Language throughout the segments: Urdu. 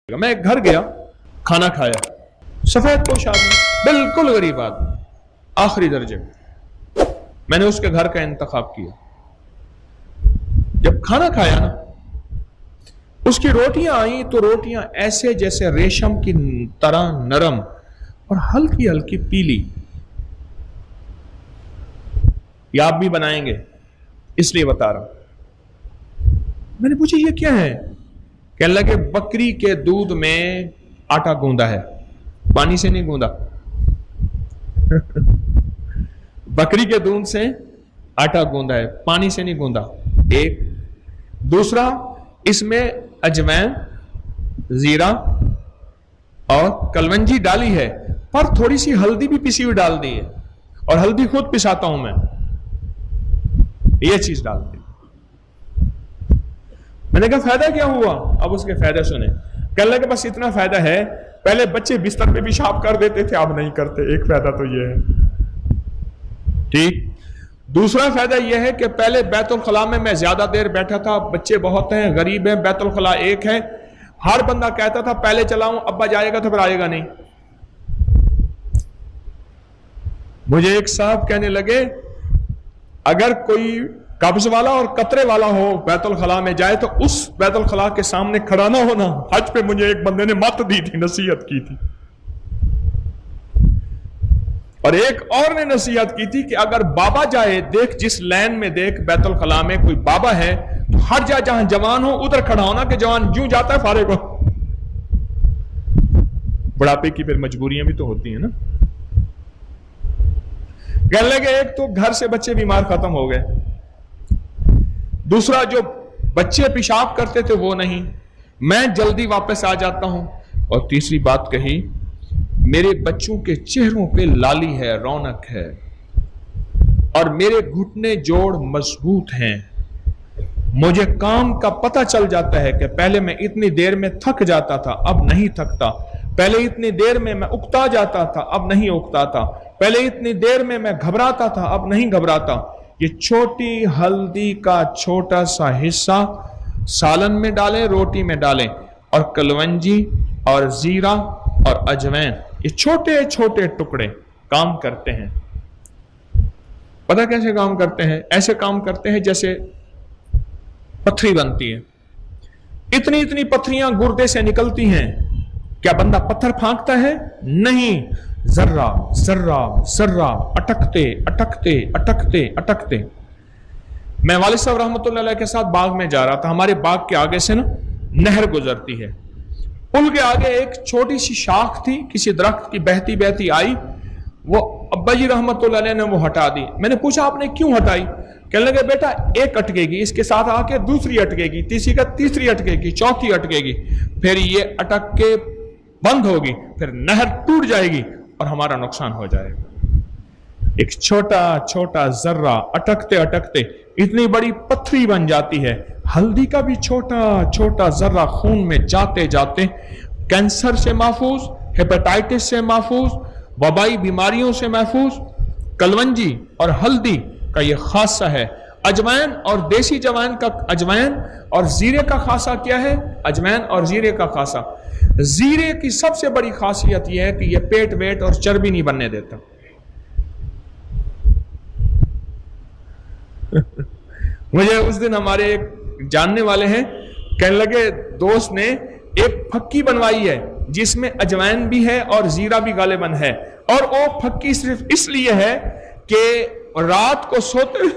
میں ایک گھر گیا, کھانا کھایا, سفید پوش آدمی, بالکل غریب آدمی, آخری درجے میں. میں نے اس کے گھر کا انتخاب کیا. جب کھانا کھایا نا, اس کی روٹیاں آئیں تو روٹیاں ایسے جیسے ریشم کی طرح نرم اور ہلکی ہلکی پیلی. یہ آپ بھی بنائیں گے اس لیے بتا رہا ہوں. میں نے پوچھا یہ کیا ہے؟ کہنے لگے بکری کے دودھ میں آٹا گوندا ہے, پانی سے نہیں گوندا. بکری کے دودھ سے آٹا گوندا ہے, پانی سے نہیں گوندا. ایک دوسرا, اس میں اجوائن, زیرہ اور کلونجی ڈالی ہے, پر تھوڑی سی ہلدی بھی پسی ہوئی ڈال دی ہے, اور ہلدی خود پساتا ہوں میں, یہ چیز ڈال دی. میں نے کہا فائدہ کیا ہوا؟ اب اس کے فائدہ سنیں. کہنے لگے بس اتنا فائدہ ہے, پہلے بچے بستر پہ پیشاب کر دیتے تھے, اب نہیں کرتے. ایک فائدہ تو یہ ہے. ٹھیک. دوسرا فائدہ یہ ہے کہ پہلے بیت الخلاء میں زیادہ دیر بیٹھا تھا, بچے بہت ہیں, غریب ہیں, بیت الخلاء ایک ہے, ہر بندہ کہتا تھا پہلے چلاؤں, ابا جائے گا تو پھر آئے گا نہیں. مجھے ایک صاحب کہنے لگے اگر کوئی قبض والا اور قطرے والا ہو بیت الخلاء میں جائے تو اس بیت الخلاء کے سامنے کھڑا نہ ہونا. حج پہ مجھے ایک بندے نے مت دی تھی, نصیحت کی تھی. اور ایک اور نے نصیحت کی تھی کہ اگر بابا جائے, دیکھ جس لین میں دیکھ بیت الخلاء میں کوئی بابا ہے تو ہر جا جہاں جوان ہو ادھر کھڑا ہونا, کہ جوان جوں جاتا ہے فارغ ہو. بڑھاپے کی پھر مجبوریاں بھی تو ہوتی ہیں نا. کہنے لگے ایک تو گھر سے بچے بیمار ختم ہو گئے, دوسرا جو بچے پیشاب کرتے تھے وہ نہیں, میں جلدی واپس آ جاتا ہوں, اور تیسری بات کہی میرے بچوں کے چہروں پہ لالی ہے, رونق ہے, اور میرے گھٹنے جوڑ مضبوط ہیں. مجھے کام کا پتہ چل جاتا ہے کہ پہلے میں اتنی دیر میں تھک جاتا تھا, اب نہیں تھکتا. پہلے اتنی دیر میں اکتا جاتا تھا, اب نہیں اکتا تھا. پہلے اتنی دیر میں گھبراتا تھا, اب نہیں گھبراتا. یہ چھوٹی ہلدی کا چھوٹا سا حصہ سالن میں ڈالیں, روٹی میں ڈالیں, اور کلونجی اور زیرہ اور اجوائن, یہ چھوٹے چھوٹے ٹکڑے کام کرتے ہیں. پتہ کیسے کام کرتے ہیں؟ ایسے کام کرتے ہیں جیسے پتھری بنتی ہے. اتنی اتنی پتھریاں گردے سے نکلتی ہیں. کیا بندہ پتھر پھانکتا ہے؟ نہیں. ذرہ ذرہ ذرہ اٹکتے اٹکتے اٹکتے اٹکتے. میں والد صاحب رحمۃ اللہ علیہ کے ساتھ باغ میں جا رہا تھا. ہمارے باغ کے آگے سے نا نہر گزرتی ہے. پل کے آگے ایک چھوٹی سی شاخ تھی کسی درخت کی, بہتی بہتی آئی, وہ ابا جی رحمۃ اللہ علیہ نے وہ ہٹا دی. میں نے پوچھا آپ نے کیوں ہٹائی؟ کہنے لگے بیٹا ایک اٹکے گی, اس کے ساتھ آ کے دوسری اٹکے گی, تیسری اٹکے گی, چوتھی اٹکے گی, پھر یہ اٹک کے بند ہوگی, پھر نہر ٹوٹ جائے گی اور ہمارا نقصان ہو جائے گا. ایک چھوٹا چھوٹا ذرہ اٹکتے اٹکتے اتنی بڑی پتھری بن جاتی ہے. ہلدی کا بھی چھوٹا چھوٹا ذرہ خون میں جاتے جاتے کینسر سے محفوظ, ہیپاٹائٹس سے محفوظ, وبائی بیماریوں سے محفوظ. کلونجی اور ہلدی کا یہ خاصہ ہے. اجوائن اور دیسی جوائن کا, اجوائن اور زیرے کا خاصہ کیا ہے؟ اجوائن اور زیرے کا خاصہ, زیرے کی سب سے بڑی خاصیت یہ ہے کہ یہ پیٹ ویٹ اور چربی نہیں بننے دیتا. مجھے اس دن ہمارے ایک جاننے والے ہیں کہنے لگے دوست نے ایک پھکی بنوائی ہے جس میں اجوائن بھی ہے اور زیرہ بھی غالباً ہے, اور وہ پھکی صرف اس لیے ہے کہ رات کو سوتے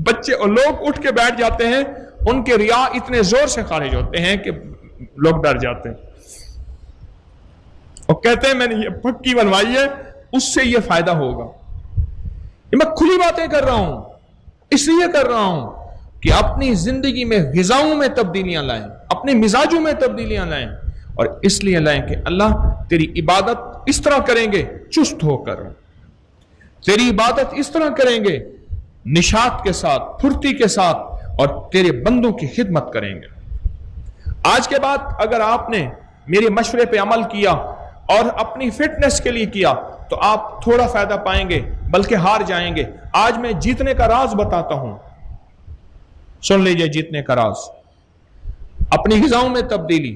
بچے اور لوگ اٹھ کے بیٹھ جاتے ہیں, ان کے ریا اتنے زور سے خارج ہوتے ہیں کہ لوگ ڈر جاتے ہیں, اور کہتے ہیں میں نے یہ پھکی بنوائی ہے, اس سے یہ فائدہ ہوگا. یہ میں کھلی باتیں کر رہا ہوں, اس لیے کر رہا ہوں کہ اپنی زندگی میں غذاؤں میں تبدیلیاں لائیں, اپنے مزاجوں میں تبدیلیاں لائیں, اور اس لیے لائیں کہ اللہ تیری عبادت اس طرح کریں گے چست ہو کر, تیری عبادت اس طرح کریں گے نشاط کے ساتھ, پھرتی کے ساتھ, اور تیرے بندوں کی خدمت کریں گے. آج کے بعد اگر آپ نے میرے مشورے پہ عمل کیا اور اپنی فٹنس کے لیے کیا تو آپ تھوڑا فائدہ پائیں گے بلکہ ہار جائیں گے. آج میں جیتنے کا راز بتاتا ہوں, سن لیجئے جیتنے کا راز. اپنی غذاؤں میں تبدیلی,